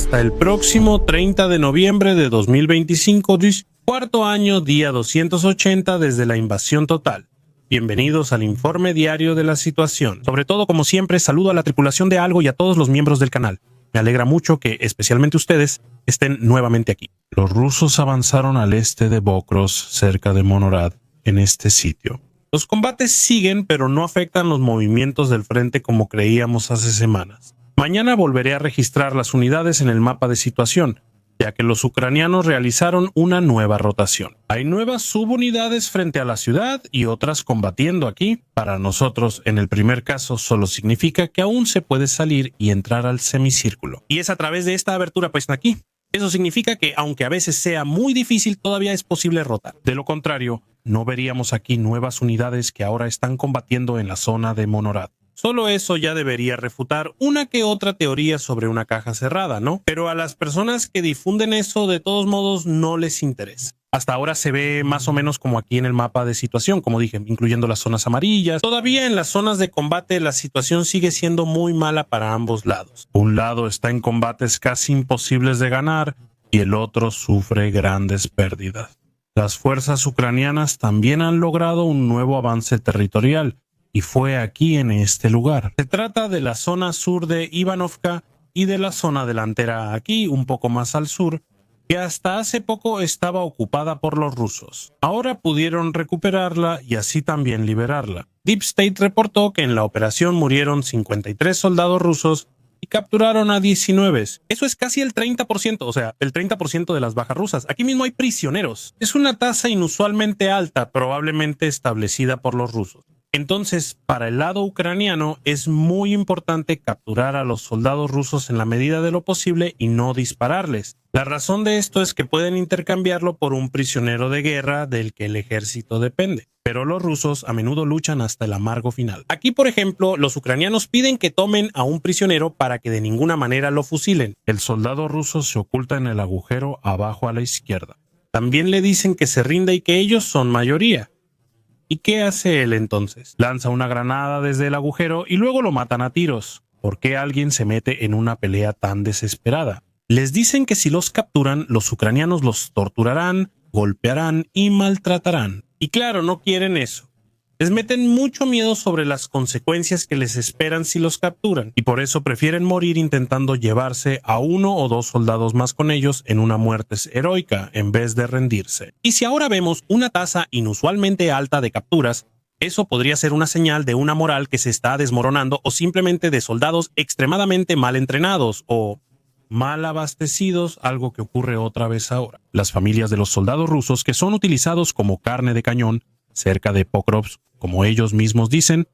hasta el próximo 30 de noviembre de 2025, cuarto año, día 280 desde la invasión total. Bienvenidos al informe diario de la situación. Sobre todo, como siempre, saludo a la tripulación de Algo y a todos los miembros del canal. Me alegra mucho que, especialmente ustedes, estén nuevamente aquí. Los rusos avanzaron al este de Bokros, cerca de Monorad, en este sitio. Los combates siguen, pero no afectan los movimientos del frente como creíamos hace semanas. Mañana volveré a registrar las unidades en el mapa de situación, ya que los ucranianos realizaron una nueva rotación. Hay nuevas subunidades frente a la ciudad y otras combatiendo aquí. Para nosotros, en el primer caso, solo significa que aún se puede salir y entrar al semicírculo. Y es a través de esta abertura puesta aquí. Eso significa que, aunque a veces sea muy difícil, todavía es posible rotar. De lo contrario, no veríamos aquí nuevas unidades que ahora están combatiendo en la zona de Monorad. Solo eso ya debería refutar una que otra teoría sobre una caja cerrada, ¿no? Pero a las personas que difunden eso, de todos modos, no les interesa. Hasta ahora se ve más o menos como aquí en el mapa de situación, como dije, incluyendo las zonas amarillas. Todavía en las zonas de combate la situación sigue siendo muy mala para ambos lados. Un lado está en combates casi imposibles de ganar y el otro sufre grandes pérdidas. Las fuerzas ucranianas también han logrado un nuevo avance territorial, y fue aquí en este lugar. Se trata de la zona sur de Ivanovka y de la zona delantera aquí, un poco más al sur, que hasta hace poco estaba ocupada por los rusos. Ahora pudieron recuperarla y así también liberarla. Deep State reportó que en la operación murieron 53 soldados rusos y capturaron a 19. Eso es casi el 30%, o sea, el 30% de las bajas rusas. Aquí mismo hay prisioneros. Es una tasa inusualmente alta, probablemente establecida por los rusos. Entonces, para el lado ucraniano es muy importante capturar a los soldados rusos en la medida de lo posible y no dispararles. La razón de esto es que pueden intercambiarlo por un prisionero de guerra del que el ejército depende. Pero los rusos a menudo luchan hasta el amargo final. Aquí, por ejemplo, los ucranianos piden que tomen a un prisionero para que de ninguna manera lo fusilen. El soldado ruso se oculta en el agujero abajo a la izquierda. También le dicen que se rinda y que ellos son mayoría. ¿Y qué hace él entonces? Lanza una granada desde el agujero y luego lo matan a tiros. ¿Por qué alguien se mete en una pelea tan desesperada? Les dicen que si los capturan, los ucranianos los torturarán, golpearán y maltratarán. Y claro, no quieren eso. Les meten mucho miedo sobre las consecuencias que les esperan si los capturan, y por eso prefieren morir intentando llevarse a uno o dos soldados más con ellos en una muerte heroica, en vez de rendirse. Y si ahora vemos una tasa inusualmente alta de capturas, eso podría ser una señal de una moral que se está desmoronando o simplemente de soldados extremadamente mal entrenados o mal abastecidos, algo que ocurre otra vez ahora. Las familias de los soldados rusos que son utilizados como carne de cañón cerca de Pokrovsk, como ellos mismos dicen,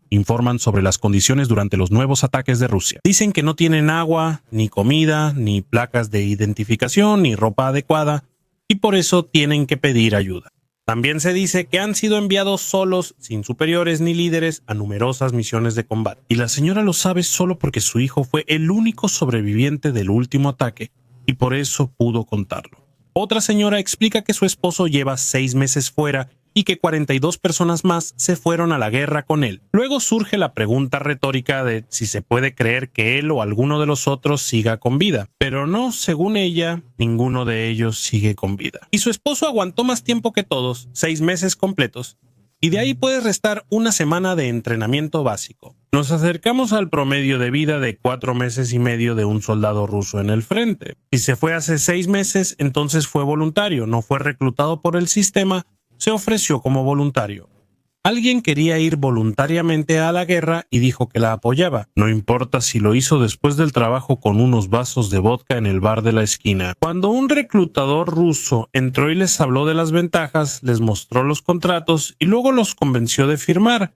informan sobre las condiciones durante los nuevos ataques de Rusia. Dicen que no tienen agua, ni comida, ni placas de identificación, ni ropa adecuada, y por eso tienen que pedir ayuda. También se dice que han sido enviados solos, sin superiores ni líderes, a numerosas misiones de combate. Y la señora lo sabe solo porque su hijo fue el único sobreviviente del último ataque, y por eso pudo contarlo. Otra señora explica que su esposo lleva 6 meses fuera y que 42 personas más se fueron a la guerra con él. Luego surge la pregunta retórica de si se puede creer que él o alguno de los otros siga con vida. Pero no, según ella, ninguno de ellos sigue con vida. Y su esposo aguantó más tiempo que todos, 6 meses completos. Y de ahí puede restar una semana de entrenamiento básico. Nos acercamos al promedio de vida de 4 meses y medio de un soldado ruso en el frente. Si se fue hace 6 meses, entonces fue voluntario, no fue reclutado por el sistema, se ofreció como voluntario. Alguien quería ir voluntariamente a la guerra y dijo que la apoyaba. No importa si lo hizo después del trabajo con unos vasos de vodka en el bar de la esquina. Cuando un reclutador ruso entró y les habló de las ventajas, les mostró los contratos y luego los convenció de firmar.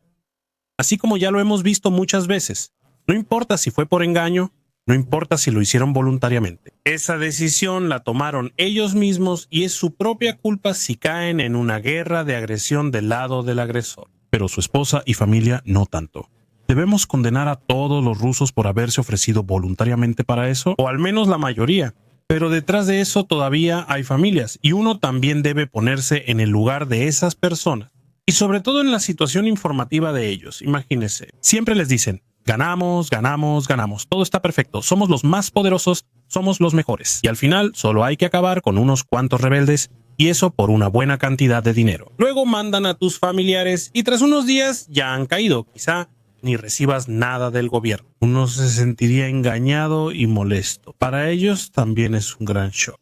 Así como ya lo hemos visto muchas veces. No importa si fue por engaño, no importa si lo hicieron voluntariamente. Esa decisión la tomaron ellos mismos y es su propia culpa si caen en una guerra de agresión del lado del agresor. Pero su esposa y familia no tanto. ¿Debemos condenar a todos los rusos por haberse ofrecido voluntariamente para eso? O al menos la mayoría. Pero detrás de eso todavía hay familias y uno también debe ponerse en el lugar de esas personas. Y sobre todo en la situación informativa de ellos. Imagínense, siempre les dicen: Ganamos, ganamos, ganamos. Todo está perfecto. Somos los más poderosos, somos los mejores. Y al final solo hay que acabar con unos cuantos rebeldes y eso por una buena cantidad de dinero. Luego mandan a tus familiares y tras unos días ya han caído. Quizá ni recibas nada del gobierno. Uno se sentiría engañado y molesto. Para ellos también es un gran shock.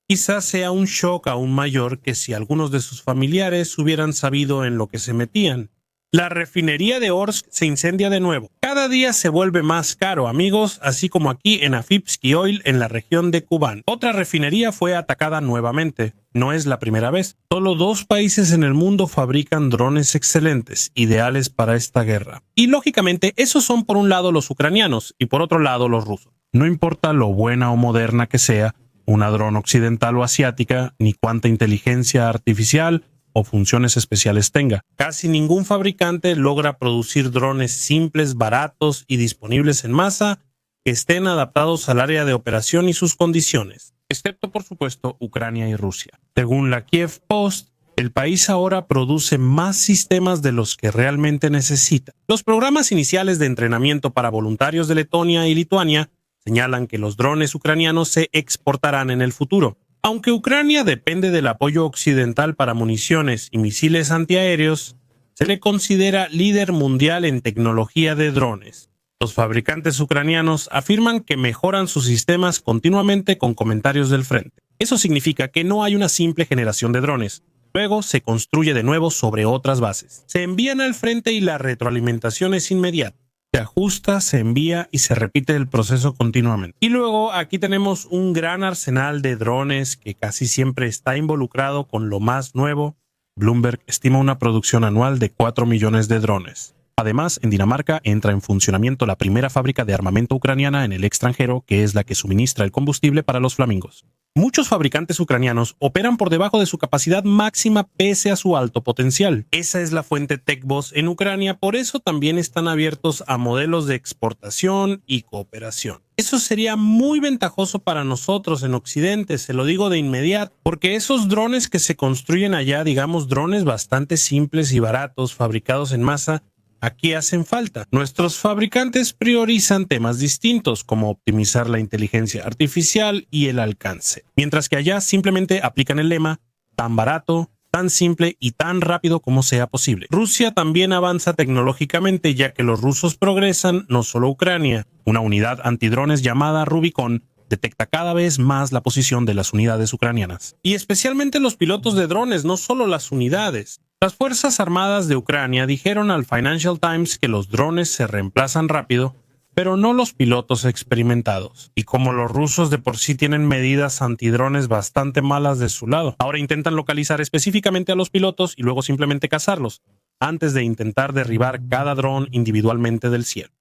Quizás sea un shock aún mayor que si algunos de sus familiares hubieran sabido en lo que se metían. La refinería de Orsk se incendia de nuevo. Cada día se vuelve más caro, amigos, así como aquí en Afipsky Oil en la región de Kubán. Otra refinería fue atacada nuevamente. No es la primera vez. Solo 2 países en el mundo fabrican drones excelentes, ideales para esta guerra. Y lógicamente, esos son por un lado los ucranianos y por otro lado los rusos. No importa lo buena o moderna que sea, una dron occidental o asiática, ni cuánta inteligencia artificial o funciones especiales tenga. Casi ningún fabricante logra producir drones simples, baratos y disponibles en masa que estén adaptados al área de operación y sus condiciones, excepto por supuesto Ucrania y Rusia. Según la Kiev Post, el país ahora produce más sistemas de los que realmente necesita. Los programas iniciales de entrenamiento para voluntarios de Letonia y Lituania señalan que los drones ucranianos se exportarán en el futuro. Aunque Ucrania depende del apoyo occidental para municiones y misiles antiaéreos, se le considera líder mundial en tecnología de drones. Los fabricantes ucranianos afirman que mejoran sus sistemas continuamente con comentarios del frente. Eso significa que no hay una simple generación de drones. Luego se construye de nuevo sobre otras bases. Se envían al frente y la retroalimentación es inmediata. Se ajusta, se envía y se repite el proceso continuamente. Y luego aquí tenemos un gran arsenal de drones que casi siempre está involucrado con lo más nuevo. Bloomberg estima una producción anual de 4 millones de drones. Además, en Dinamarca entra en funcionamiento la primera fábrica de armamento ucraniana en el extranjero, que es la que suministra el combustible para los flamingos. Muchos fabricantes ucranianos operan por debajo de su capacidad máxima pese a su alto potencial. Esa es la fuente TechBoss en Ucrania, por eso también están abiertos a modelos de exportación y cooperación. Eso sería muy ventajoso para nosotros en Occidente, se lo digo de inmediato, porque esos drones que se construyen allá, digamos drones bastante simples y baratos, fabricados en masa, aquí hacen falta. Nuestros fabricantes priorizan temas distintos, como optimizar la inteligencia artificial y el alcance, mientras que allá simplemente aplican el lema tan barato, tan simple y tan rápido como sea posible. Rusia también avanza tecnológicamente, ya que los rusos progresan, no solo Ucrania. Una unidad antidrones llamada Rubicon detecta cada vez más la posición de las unidades ucranianas. Y especialmente los pilotos de drones, no solo las unidades. Las Fuerzas Armadas de Ucrania dijeron al Financial Times que los drones se reemplazan rápido, pero no los pilotos experimentados. Y como los rusos de por sí tienen medidas antidrones bastante malas de su lado, ahora intentan localizar específicamente a los pilotos y luego simplemente cazarlos, antes de intentar derribar cada dron individualmente del cielo.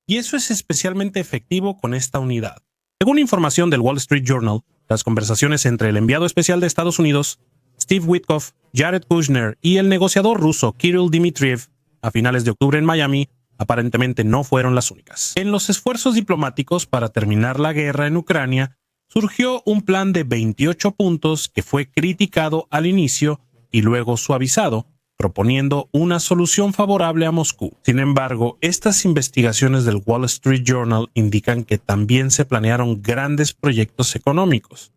Y eso es especialmente efectivo con esta unidad. Según información del Wall Street Journal, las conversaciones entre el enviado especial de Estados Unidos, Steve Witkoff, Jared Kushner y el negociador ruso Kirill Dmitriev a finales de octubre en Miami aparentemente no fueron las únicas. En los esfuerzos diplomáticos para terminar la guerra en Ucrania, surgió un plan de 28 puntos que fue criticado al inicio y luego suavizado, proponiendo una solución favorable a Moscú. Sin embargo, estas investigaciones del Wall Street Journal indican que también se planearon grandes proyectos económicos.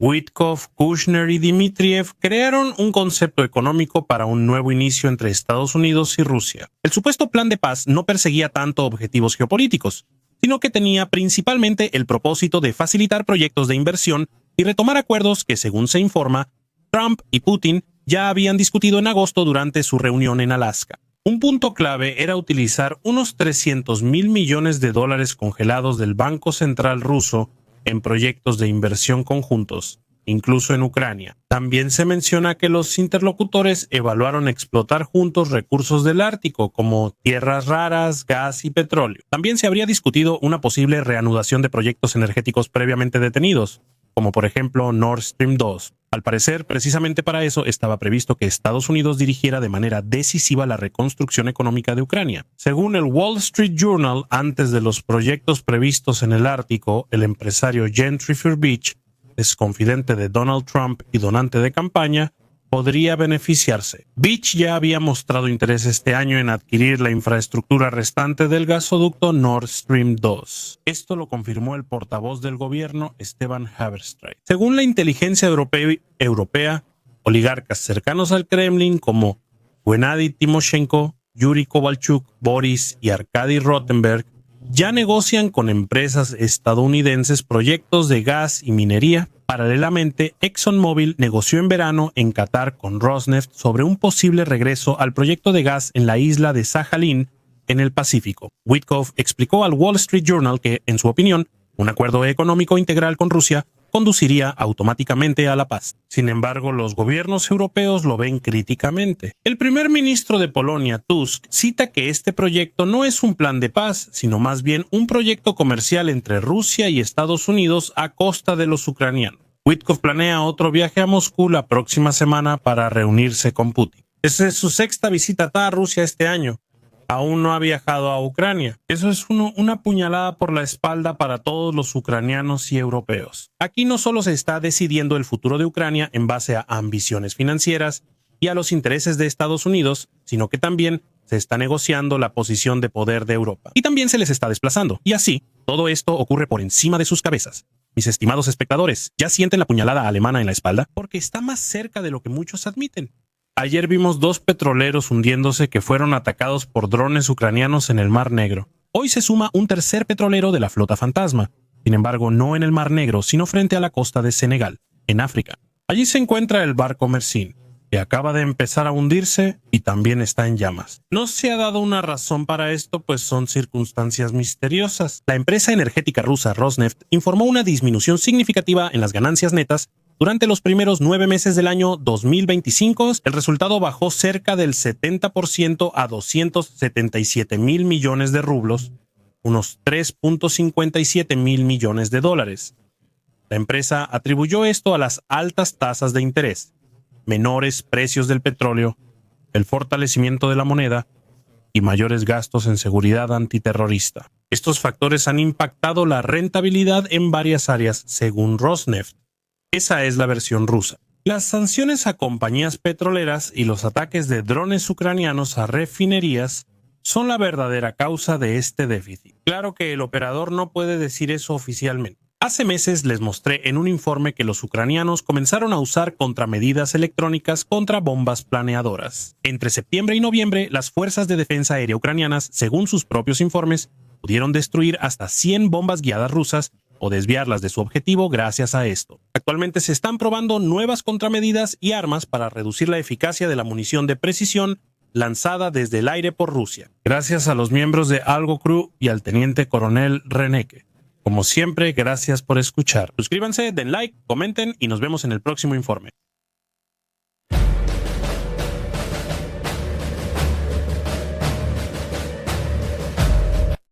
Witkoff, Kushner y Dmitriev crearon un concepto económico para un nuevo inicio entre Estados Unidos y Rusia. El supuesto plan de paz no perseguía tanto objetivos geopolíticos, sino que tenía principalmente el propósito de facilitar proyectos de inversión y retomar acuerdos que, según se informa, Trump y Putin ya habían discutido en agosto durante su reunión en Alaska. Un punto clave era utilizar unos $300 mil millones congelados del Banco Central ruso en proyectos de inversión conjuntos, incluso en Ucrania. También se menciona que los interlocutores evaluaron explotar juntos recursos del Ártico, como tierras raras, gas y petróleo. También se habría discutido una posible reanudación de proyectos energéticos previamente detenidos, como por ejemplo Nord Stream 2. Al parecer, precisamente para eso estaba previsto que Estados Unidos dirigiera de manera decisiva la reconstrucción económica de Ucrania. Según el Wall Street Journal, antes de los proyectos previstos en el Ártico, el empresario Gentry Furbich, exconfidente de Donald Trump y donante de campaña, podría beneficiarse. Beach ya había mostrado interés este año en adquirir la infraestructura restante del gasoducto Nord Stream 2. Esto lo confirmó el portavoz del gobierno, Esteban Haverstreit. Según la inteligencia europea, oligarcas cercanos al Kremlin como Gennady Timoshenko, Yuri Kovalchuk, Boris y Arkady Rotenberg ya negocian con empresas estadounidenses proyectos de gas y minería. Paralelamente, ExxonMobil negoció en verano en Qatar con Rosneft sobre un posible regreso al proyecto de gas en la isla de Sajalín, en el Pacífico. Witkoff explicó al Wall Street Journal que, en su opinión, un acuerdo económico integral con Rusia conduciría automáticamente a la paz. Sin embargo, los gobiernos europeos lo ven críticamente. El primer ministro de Polonia, Tusk, cita que este proyecto no es un plan de paz, sino más bien un proyecto comercial entre Rusia y Estados Unidos a costa de los ucranianos. Witkoff planea otro viaje a Moscú la próxima semana para reunirse con Putin. Esa es su sexta visita a Rusia este año. Aún no ha viajado a Ucrania. Eso es una puñalada por la espalda para todos los ucranianos y europeos. Aquí no solo se está decidiendo el futuro de Ucrania en base a ambiciones financieras y a los intereses de Estados Unidos, sino que también se está negociando la posición de poder de Europa. Y también se les está desplazando. Y así, todo esto ocurre por encima de sus cabezas. Mis estimados espectadores, ¿ya sienten la puñalada alemana en la espalda? Porque está más cerca de lo que muchos admiten. Ayer vimos 2 petroleros hundiéndose que fueron atacados por drones ucranianos en el Mar Negro. Hoy se suma un tercer petrolero de la flota fantasma. Sin embargo, no en el Mar Negro, sino frente a la costa de Senegal, en África. Allí se encuentra el barco Mersin, que acaba de empezar a hundirse y también está en llamas. No se ha dado una razón para esto, pues son circunstancias misteriosas. La empresa energética rusa Rosneft informó una disminución significativa en las ganancias netas. Durante los primeros 9 meses del año 2025, el resultado bajó cerca del 70% a 277 mil millones de rublos, unos 3.57 mil millones de dólares. La empresa atribuyó esto a las altas tasas de interés, menores precios del petróleo, el fortalecimiento de la moneda y mayores gastos en seguridad antiterrorista. Estos factores han impactado la rentabilidad en varias áreas, según Rosneft. Esa es la versión rusa. Las sanciones a compañías petroleras y los ataques de drones ucranianos a refinerías son la verdadera causa de este déficit. Claro que el operador no puede decir eso oficialmente. Hace meses les mostré en un informe que los ucranianos comenzaron a usar contramedidas electrónicas contra bombas planeadoras. Entre septiembre y noviembre, las fuerzas de defensa aérea ucranianas, según sus propios informes, pudieron destruir hasta 100 bombas guiadas rusas o desviarlas de su objetivo gracias a esto. Actualmente se están probando nuevas contramedidas y armas para reducir la eficacia de la munición de precisión lanzada desde el aire por Rusia. Gracias a los miembros de Algo Crew y al teniente coronel Reneke. Como siempre, gracias por escuchar. Suscríbanse, den like, comenten y nos vemos en el próximo informe.